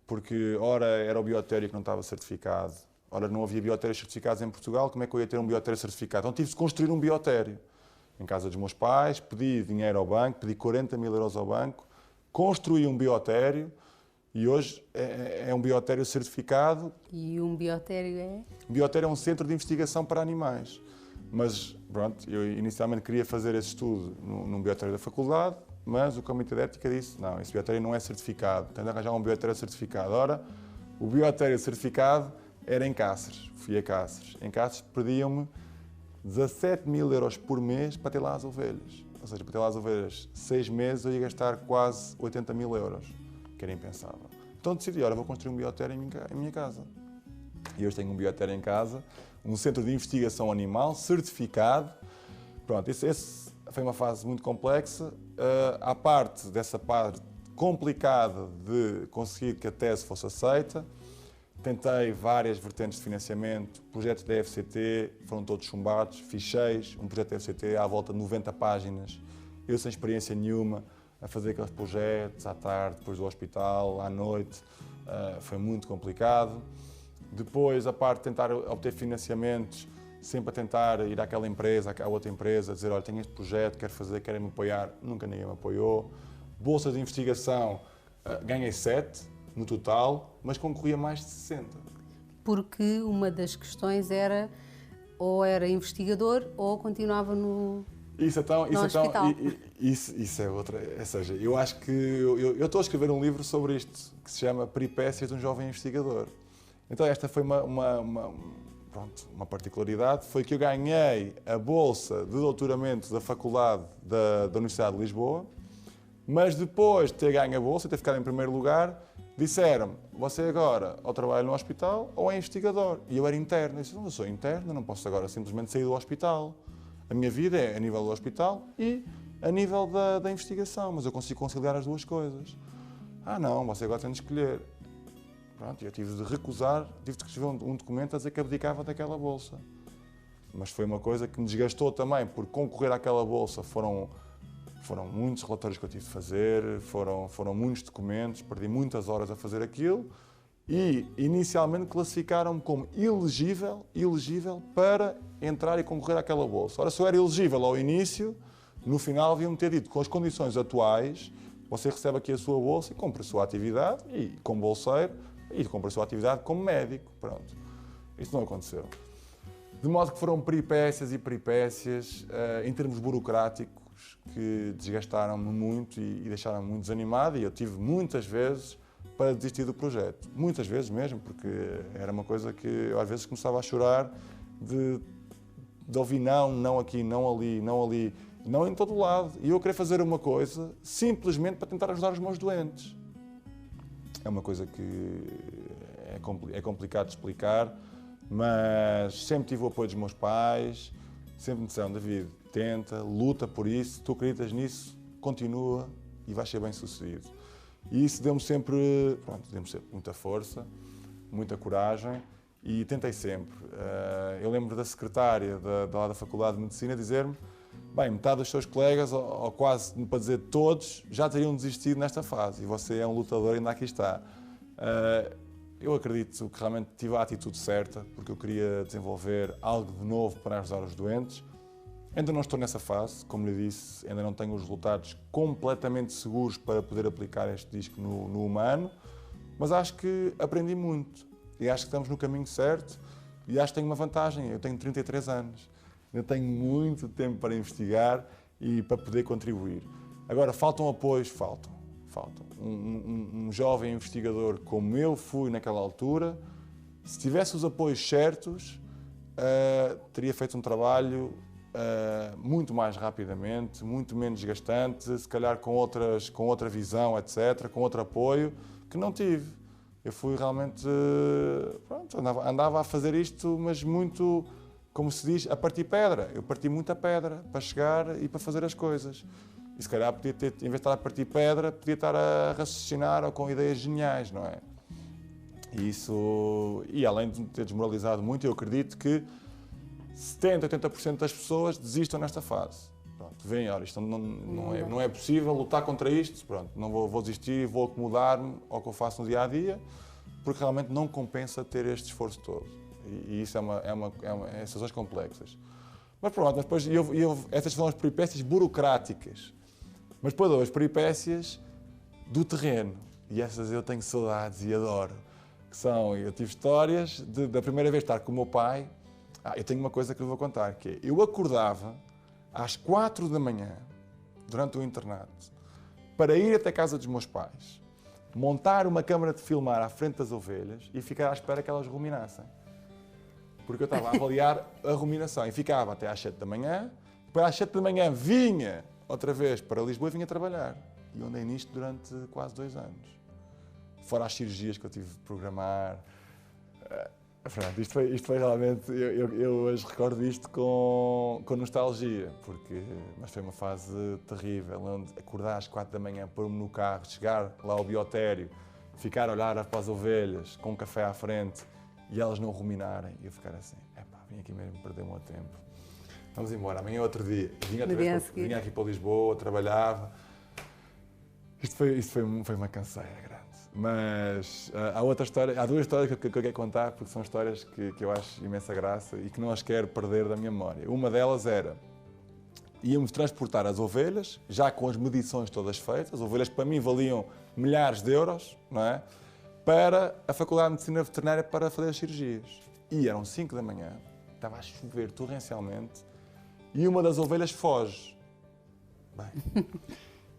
Porque, ora, era o biotério que não estava certificado, ora, não havia biotérios certificados em Portugal, como é que eu ia ter um biotério certificado? Então tive de construir um biotério. Em casa dos meus pais, pedi dinheiro ao banco, pedi 40.000 euros ao banco, construí um biotério e hoje é um biotério certificado. E um biotério é? Um biotério é um centro de investigação para animais. Mas, pronto, eu inicialmente queria fazer esse estudo num biotério da faculdade, mas o Comitê de Ética disse, não, esse biotério não é certificado, tem de arranjar um biotério certificado. Ora, o biotério certificado era em Cáceres, fui a Cáceres. Em Cáceres pediam-me 17.000 euros por mês para ter lá as ovelhas. Ou seja, para ter lá as ovelhas 6 meses eu ia gastar quase 80.000 euros, que era impensável. Então decidi, ora, vou construir um biotério em minha casa. E hoje tenho um biotério em casa, um centro de investigação animal certificado. Pronto, foi uma fase muito complexa. À parte dessa parte complicada de conseguir que a tese fosse aceita, tentei várias vertentes de financiamento, projetos da FCT, foram todos chumbados, fiz 6, um projeto da FCT à volta de 90 páginas, eu sem experiência nenhuma, a fazer aqueles projetos à tarde, depois do hospital, à noite, foi muito complicado. Depois, a parte de tentar obter financiamentos, sempre a tentar ir àquela empresa, à outra empresa, dizer, olha, tenho este projeto, quero fazer, querem me apoiar, nunca ninguém me apoiou. Bolsas de investigação, ganhei 7 no total, mas concorria mais de 60. Porque uma das questões era ou era investigador ou continuava no hospital. Isso é outra. Ou seja, eu acho que eu estou a escrever um livro sobre isto, que se chama Peripécias de um Jovem Investigador. Então esta foi uma particularidade, foi que eu ganhei a bolsa de doutoramento da Faculdade da Universidade de Lisboa, mas depois de ter ganho a bolsa e ter ficado em primeiro lugar, disseram-me, você agora ou trabalha no hospital ou é investigador. E eu era interno. Eu disse, eu sou interno, não posso agora simplesmente sair do hospital. A minha vida é a nível do hospital e a nível da investigação, mas eu consigo conciliar as duas coisas. Ah não, você agora tem de escolher. Pronto, eu tive de recusar, tive de escrever um documento a dizer que abdicava daquela bolsa. Mas foi uma coisa que me desgastou também, porque concorrer àquela bolsa foram muitos relatórios que eu tive de fazer, foram muitos documentos, perdi muitas horas a fazer aquilo e inicialmente classificaram-me como elegível para entrar e concorrer àquela bolsa. Ora, se eu era elegível ao início, no final haviam-me ter dito, com as condições atuais, você recebe aqui a sua bolsa e compra a sua atividade, e como bolseiro, e compra a sua atividade como médico. Pronto. Isso não aconteceu. De modo que foram peripécias e peripécias, em termos burocráticos, que desgastaram-me muito e deixaram-me muito desanimado, e eu tive muitas vezes para desistir do projeto. Muitas vezes mesmo, porque era uma coisa que eu às vezes começava a chorar de ouvir não aqui, não ali, não em todo lado. E eu queria fazer uma coisa simplesmente para tentar ajudar os meus doentes. É uma coisa que é complicado de explicar, mas sempre tive o apoio dos meus pais, sempre me disseram, David, tenta, luta por isso, se tu acreditas nisso, continua e vais ser bem sucedido. E isso deu-me sempre muita força, muita coragem e tentei sempre. Eu lembro da secretária da Faculdade de Medicina dizer-me, bem, metade dos seus colegas, ou quase para dizer todos, já teriam desistido nesta fase e você é um lutador e ainda aqui está. Eu acredito que realmente tive a atitude certa, porque eu queria desenvolver algo de novo para ajudar os doentes. Ainda não estou nessa fase, como lhe disse, ainda não tenho os resultados completamente seguros para poder aplicar este disco no humano, mas acho que aprendi muito e acho que estamos no caminho certo e acho que tenho uma vantagem, eu tenho 33 anos, ainda tenho muito tempo para investigar e para poder contribuir. Agora, faltam apoios? Faltam. Um jovem investigador como eu fui naquela altura, se tivesse os apoios certos, teria feito um trabalho muito mais rapidamente, muito menos desgastante, se calhar com outra visão, etc., com outro apoio, que não tive. Eu fui realmente, andava a fazer isto, mas muito, como se diz, a partir pedra. Eu parti muita pedra para chegar e para fazer as coisas. E se calhar podia ter, em vez de estar a partir pedra, podia estar a raciocinar ou com ideias geniais, não é? E além de me ter desmoralizado muito, eu acredito que 70%, 80% das pessoas desistam nesta fase. Pronto, veem, olha, isto não é possível lutar contra isto, pronto, não vou desistir, vou acomodar-me ao que eu faço no dia-a-dia, porque realmente não compensa ter este esforço todo. E isso é situações complexas. Mas pronto, depois, essas são as peripécias burocráticas. Mas depois as peripécias do terreno. E essas eu tenho saudades e adoro. Eu tive histórias da primeira vez estar com o meu pai. Eu tenho uma coisa que lhe vou contar, que é, eu acordava às 4 da manhã, durante o internato, para ir até a casa dos meus pais, montar uma câmara de filmar à frente das ovelhas e ficar à espera que elas ruminassem. Porque eu estava a avaliar a ruminação e ficava até às 7 da manhã, depois às 7 da manhã vinha outra vez para Lisboa e vinha trabalhar. E andei nisto durante quase 2 anos. Fora as cirurgias que eu tive de programar. Pronto, isto foi realmente, eu hoje recordo isto com nostalgia, mas foi uma fase terrível, onde acordar às 4 da manhã, pôr-me no carro, chegar lá ao biotério, ficar a olhar para as ovelhas, com um café à frente, e elas não ruminarem, e eu ficar assim, vim aqui mesmo perder o meu tempo. Vamos embora, amanhã é outro dia. Vinha aqui para Lisboa, trabalhava. Isto foi uma canseira grande. Mas há duas histórias que eu quero contar, porque são histórias que eu acho imensa graça e que não as quero perder da minha memória. Uma delas era, íamos transportar as ovelhas, já com as medições todas feitas, as ovelhas que para mim valiam milhares de euros, não é? Para a Faculdade de Medicina Veterinária para fazer as cirurgias. E eram 5 da manhã, estava a chover torrencialmente, e uma das ovelhas foge. Bem,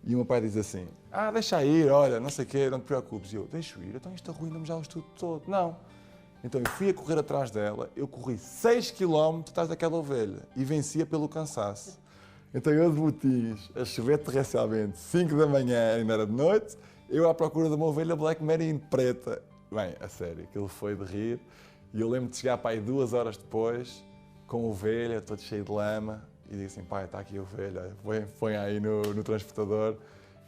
e o meu pai diz assim, deixa ir, olha, não sei o quê, não te preocupes. E eu, deixo ir, então isto arruina-me já o estudo todo. Não. Então eu fui a correr atrás dela, eu corri 6 km atrás daquela ovelha e vencia pelo cansaço. Então eu de botins, a chover torrencialmente, 5 da manhã, ainda era de noite, eu à procura de uma ovelha Black Merino preta. Bem, a sério, aquilo foi de rir. E eu lembro de chegar para aí 2 horas depois, com a ovelha, todo cheio de lama, e digo assim, pai, está aqui a ovelha, põe aí no transportador.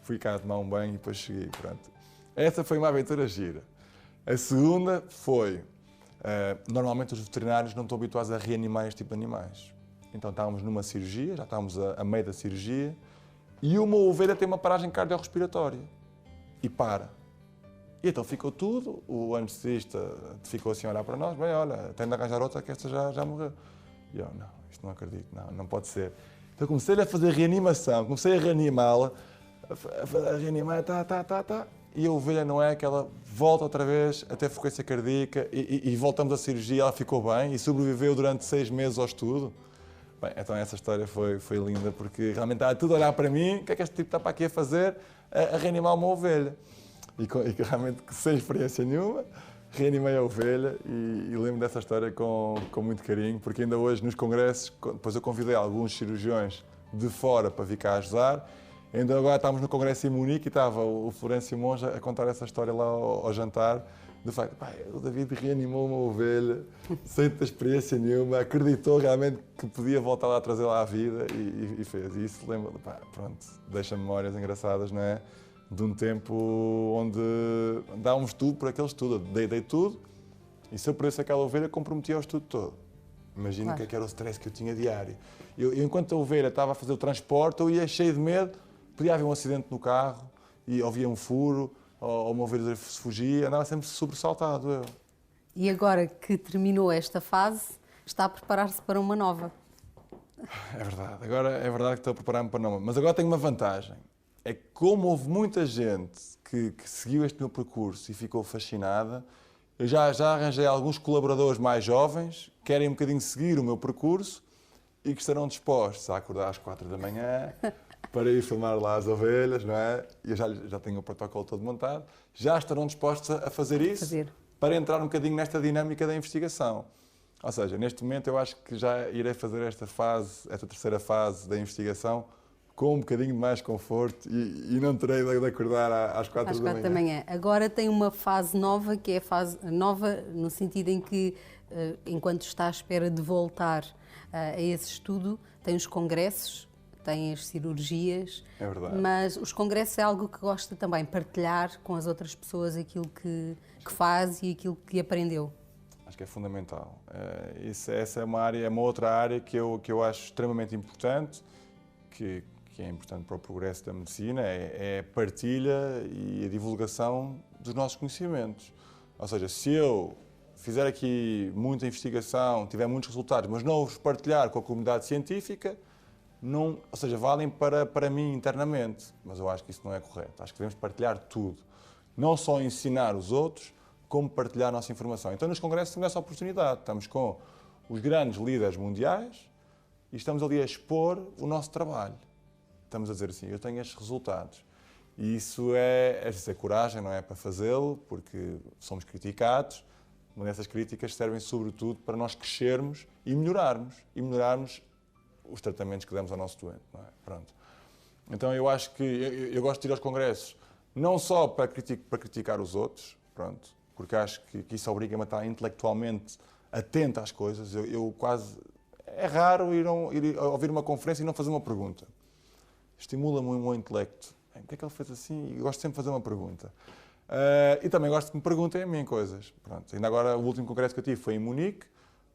Fui cá tomar um banho e depois cheguei, pronto. Essa foi uma aventura gira. A segunda foi, normalmente os veterinários não estão habituados a reanimar este tipo de animais. Então estávamos numa cirurgia, já estávamos a meio da cirurgia, e uma ovelha tem uma paragem cardiorrespiratória. E para. E então ficou tudo, o anestesista ficou assim a olhar para nós, bem, olha, tem de arranjar outra que esta já morreu. E eu, não, isto não acredito, não pode ser. Então comecei a fazer reanimação, comecei a reanimá-la, a reanimar, e a ovelha não é que ela volta outra vez a ter frequência cardíaca e voltamos à cirurgia, ela ficou bem e sobreviveu durante 6 meses ao estudo. Bem, então essa história foi linda, porque realmente estava tudo a olhar para mim, o que é que este tipo está para aqui a fazer? A reanimar uma ovelha. E realmente, sem experiência nenhuma, reanimei a ovelha e lembro dessa história com muito carinho, porque ainda hoje nos congressos, depois eu convidei alguns cirurgiões de fora para vir cá ajudar. Ainda agora estávamos no congresso em Munique e estava o Florencio Monja a contar essa história lá ao jantar, do facto, o David reanimou uma ovelha sem ter experiência nenhuma, acreditou realmente que podia voltar lá a trazê-la à vida e fez. E isso lembra, pronto, deixa memórias engraçadas, não é? De um tempo onde dávamos tudo por aquele estudo. Dei tudo e se eu perdesse aquela ovelha, comprometia o estudo todo. Imagina claro. O que era o stress que eu tinha diário. Eu, enquanto a ovelha estava a fazer o transporte, eu ia cheio de medo, podia haver um acidente no carro e havia um furo, ou uma ovelha se fugia, andava sempre sobressaltado eu. E agora que terminou esta fase, está a preparar-se para uma nova? É verdade, agora é verdade que estou a preparar-me para uma nova, mas agora tenho uma vantagem. É que como houve muita gente que seguiu este meu percurso e ficou fascinada, eu já arranjei alguns colaboradores mais jovens que querem um bocadinho seguir o meu percurso e que estarão dispostos a acordar às 4 da manhã para ir filmar lá as ovelhas, não é? Eu já tenho o protocolo todo montado, já estarão dispostos a fazer isso para entrar um bocadinho nesta dinâmica da investigação. Ou seja, neste momento eu acho que já irei fazer esta terceira fase da investigação com um bocadinho de mais conforto e não terei de acordar às 4 da manhã. Agora tem uma fase nova, que é a fase nova no sentido em que, enquanto está à espera de voltar a esse estudo, tem os congressos, tem as cirurgias. É verdade. Mas os congressos é algo que gosta também, partilhar com as outras pessoas aquilo que faz e aquilo que aprendeu. Acho que é fundamental. Essa é uma outra área que eu acho extremamente importante, que é importante para o progresso da medicina, é a partilha e a divulgação dos nossos conhecimentos. Ou seja, se eu fizer aqui muita investigação, tiver muitos resultados, mas não os partilhar com a comunidade científica, ou seja, valem para mim internamente, mas eu acho que isso não é correto. Acho que devemos partilhar tudo. Não só ensinar os outros, como partilhar a nossa informação. Então, nos congressos temos essa oportunidade. Estamos com os grandes líderes mundiais e estamos ali a expor o nosso trabalho. Estamos a dizer assim, eu tenho estes resultados. E isso é coragem, não é? Para fazê-lo, porque somos criticados, mas essas críticas servem sobretudo para nós crescermos e melhorarmos os tratamentos que damos ao nosso doente, não é? Pronto. Então eu acho que eu gosto de ir aos congressos, não só para criticar os outros, pronto, porque acho que isso obriga-me a estar intelectualmente atento às coisas. Eu quase... É raro ir ouvir uma conferência e não fazer uma pergunta. Estimula-me o meu intelecto. O que é que ele fez assim? Eu gosto sempre de fazer uma pergunta. E também gosto que me perguntem a mim coisas. Pronto. Ainda agora, o último congresso que eu tive foi em Munique,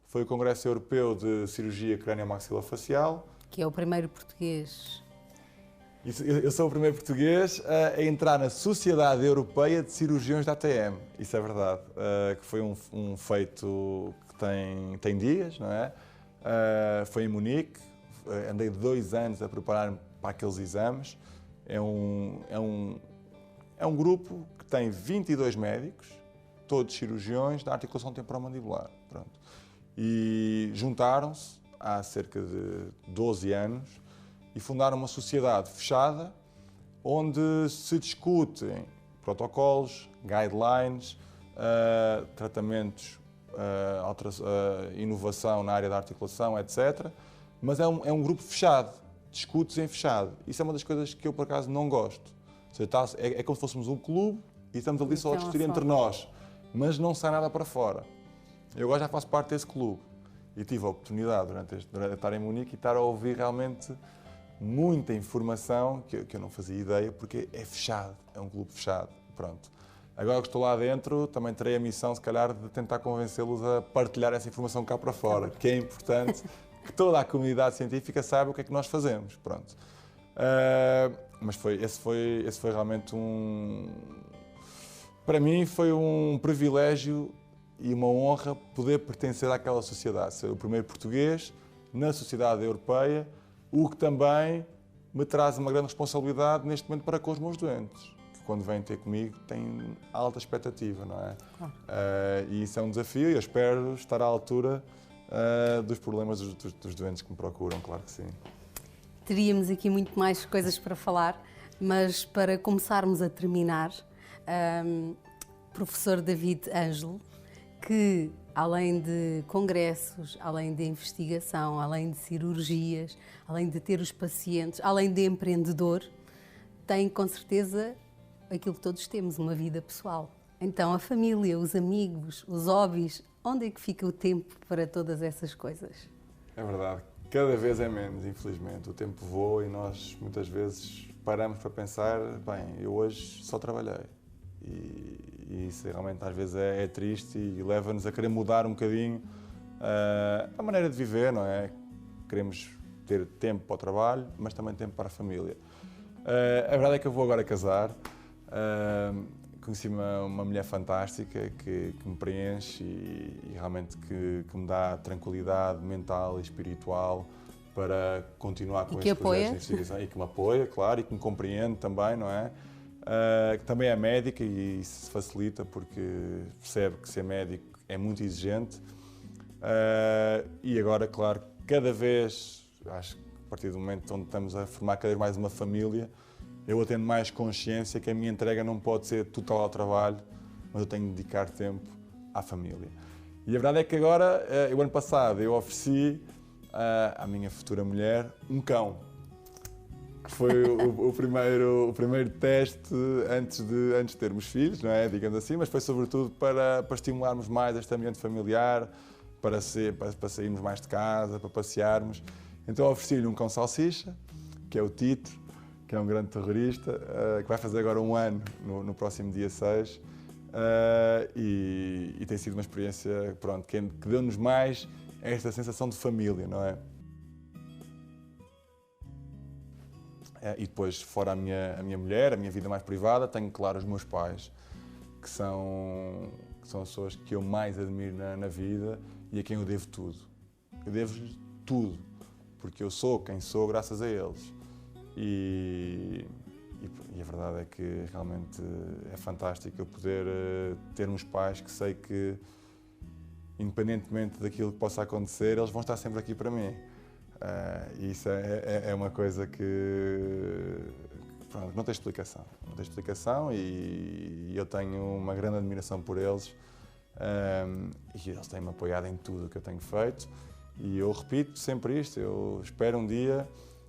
foi o Congresso Europeu de Cirurgia Crânio-Maxilofacial. Que é o primeiro português. Eu sou o primeiro português a entrar na Sociedade Europeia de Cirurgiões da ATM. Isso é verdade. Que foi um feito que tem dias, não é? Foi em Munique. Andei 2 anos a preparar-me para aqueles exames. É um grupo que tem 22 médicos, todos cirurgiões da articulação temporomandibular. Pronto. E juntaram-se há cerca de 12 anos e fundaram uma sociedade fechada onde se discutem protocolos, guidelines, tratamentos, inovação na área da articulação, etc. Mas é um grupo fechado, discute-se em fechado. Isso é uma das coisas que eu, por acaso, não gosto. Ou seja, é como se fôssemos um clube e estamos ali só a discutir entre nós, mas não sai nada para fora. Eu agora já faço parte desse clube e tive a oportunidade, durante estar em Munique, e estar a ouvir realmente muita informação que eu não fazia ideia, porque é fechado, é um clube fechado. Pronto. Agora que estou lá dentro, também terei a missão, se calhar, de tentar convencê-los a partilhar essa informação cá para fora, que é importante que toda a comunidade científica saiba o que é que nós fazemos. Pronto. Mas esse foi realmente para mim foi um privilégio e uma honra poder pertencer àquela sociedade, ser o primeiro português na sociedade europeia, o que também me traz uma grande responsabilidade neste momento para com os meus doentes, que quando vêm ter comigo têm alta expectativa, não é? Claro. E isso é um desafio e eu espero estar à altura dos problemas dos doentes que me procuram, claro que sim. Teríamos aqui muito mais coisas para falar, mas para começarmos a terminar, professor David Ângelo, que além de congressos, além de investigação, além de cirurgias, além de ter os pacientes, além de empreendedor, tem com certeza aquilo que todos temos, uma vida pessoal. Então a família, os amigos, os hobbies, onde é que fica o tempo para todas essas coisas? É verdade. Cada vez é menos, infelizmente. O tempo voa e nós, muitas vezes, paramos para pensar, bem, eu hoje só trabalhei. E isso realmente, às vezes, é triste e leva-nos a querer mudar um bocadinho a maneira de viver, não é? Queremos ter tempo para o trabalho, mas também tempo para a família. A verdade é que eu vou agora casar. Conheci uma mulher fantástica que me preenche e realmente que me dá tranquilidade mental e espiritual para continuar com estes projetos de investigação e que me apoia, claro, e que me compreende também, não é? Que também é médica e isso se facilita porque percebe que ser médico é muito exigente. E agora, claro, cada vez, acho que a partir do momento onde estamos a formar cada vez mais uma família, eu tendo mais consciência que a minha entrega não pode ser total ao trabalho, mas eu tenho de dedicar tempo à família. E a verdade é que agora, o ano passado, eu ofereci à minha futura mulher um cão, que foi o primeiro teste antes de termos filhos, não é? Digamos assim, mas foi sobretudo para estimularmos mais este ambiente familiar, para sairmos mais de casa, para passearmos. Então ofereci-lhe um cão salsicha, que é o Tito, que é um grande terrorista, que vai fazer agora 1 ano no próximo dia 6. E tem sido uma experiência, pronto, que deu-nos mais esta sensação de família, não é? E depois, fora a minha mulher, a minha vida mais privada, tenho, claro, os meus pais, que são as pessoas que eu mais admiro na vida e a quem eu devo tudo. Eu devo-lhes tudo, porque eu sou quem sou graças a eles. E a verdade é que realmente é fantástico eu poder ter uns pais que sei que, independentemente daquilo que possa acontecer, eles vão estar sempre aqui para mim. E isso é uma coisa que pronto, não tem explicação. Não tem explicação e eu tenho uma grande admiração por eles. E eles têm-me apoiado em tudo o que eu tenho feito. E eu repito sempre isto, eu espero um dia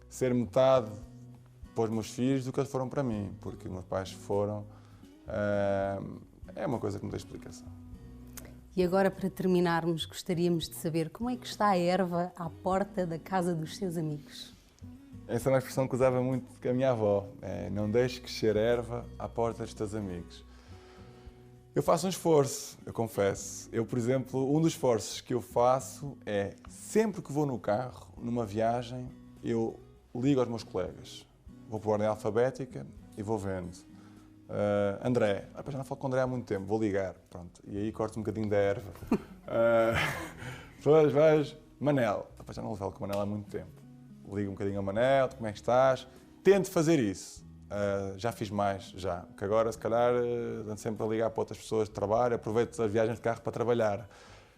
ser metade para os meus filhos do que eles foram para mim, porque meus pais foram É uma coisa que não tem explicação. E agora, para terminarmos, gostaríamos de saber como é que está a erva à porta da casa dos seus amigos? Essa é uma expressão que usava muito com a minha avó. Não deixes crescer erva à porta dos teus amigos. Eu faço um esforço, eu confesso. Eu, por exemplo, um dos esforços que eu faço é, sempre que vou no carro, numa viagem, eu ligo aos meus colegas. Vou por ordem alfabética e vou vendo. André, já não falo com o André há muito tempo, vou ligar, pronto. E aí corto um bocadinho da erva. Depois vais, Manel, já não falo com o Manel há muito tempo. Ligo um bocadinho ao Manel, como é que estás? Tento fazer isso. Já fiz mais, já. Que agora, se calhar, ando sempre a ligar para outras pessoas de trabalho, aproveito as viagens de carro para trabalhar.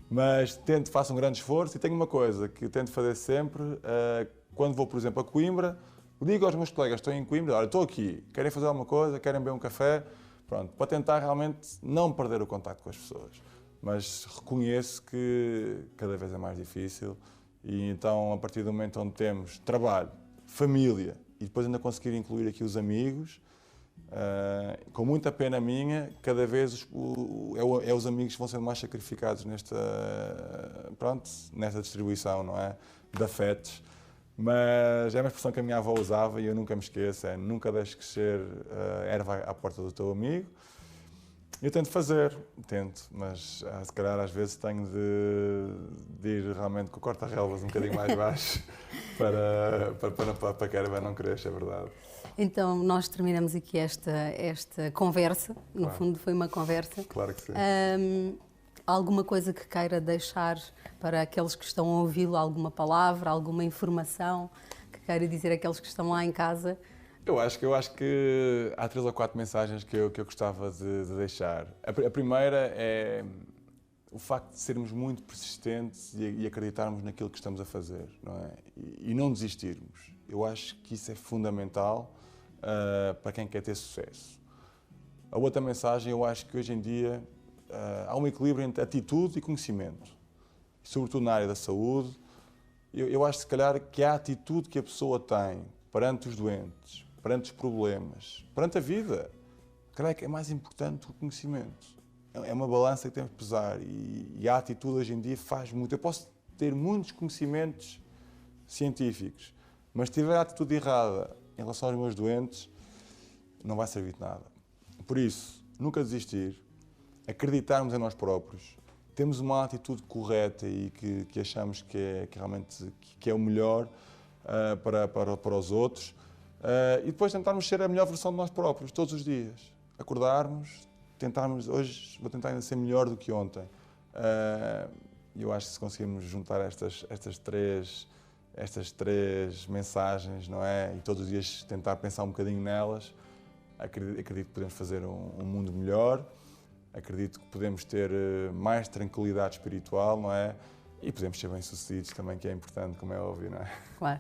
Mas faço um grande esforço e tenho uma coisa que tento fazer sempre, quando vou, por exemplo, a Coimbra, digo aos meus colegas, estou em Coimbra, olha, estou aqui, querem fazer alguma coisa, querem beber um café, pronto, para tentar realmente não perder o contacto com as pessoas. Mas reconheço que cada vez é mais difícil e então, a partir do momento onde temos trabalho, família e depois ainda conseguir incluir aqui os amigos, com muita pena minha, cada vez os amigos que vão sendo mais sacrificados nesta distribuição, não é? De afetos. Mas é uma expressão que a minha avó usava e eu nunca me esqueço, nunca deixes crescer a erva à porta do teu amigo. Eu tento, mas se calhar às vezes tenho de ir realmente com o corta-relvas um bocadinho mais baixo para a erva não crescer, é verdade. Então, nós terminamos aqui esta conversa, no Claro. fundo foi uma conversa. Claro que sim. Alguma coisa que queira deixar para aqueles que estão a ouvi-lo, alguma palavra, alguma informação que queira dizer àqueles que estão lá em casa? Eu acho que há 3 ou 4 mensagens que eu gostava de deixar. A primeira é o facto de sermos muito persistentes e acreditarmos naquilo que estamos a fazer, não é? E não desistirmos. Eu acho que isso é fundamental para quem quer ter sucesso. A outra mensagem, eu acho que hoje em dia há um equilíbrio entre atitude e conhecimento, sobretudo na área da saúde. Eu acho, se calhar, que a atitude que a pessoa tem perante os doentes, perante os problemas, perante a vida, creio que é mais importante do que o conhecimento. É uma balança que temos que pesar e a atitude hoje em dia faz muito. Eu posso ter muitos conhecimentos científicos, mas se tiver a atitude errada em relação aos meus doentes, não vai servir de nada. Por isso, nunca desistir, acreditarmos em nós próprios, temos uma atitude correta e que achamos que realmente é o melhor para os outros, e depois tentarmos ser a melhor versão de nós próprios, todos os dias. Acordarmos, hoje vou tentar ainda ser melhor do que ontem. Eu acho que se conseguirmos juntar estas três mensagens, não é? E todos os dias tentar pensar um bocadinho nelas, acredito que podemos fazer um mundo melhor, acredito que podemos ter mais tranquilidade espiritual, não é? E podemos ser bem-sucedidos também, que é importante, como é óbvio, não é? Claro.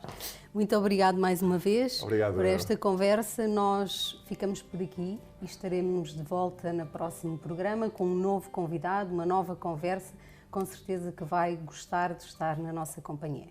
Muito obrigado mais uma vez por esta conversa. Nós ficamos por aqui e estaremos de volta no próximo programa com um novo convidado, uma nova conversa. Com certeza que vai gostar de estar na nossa companhia.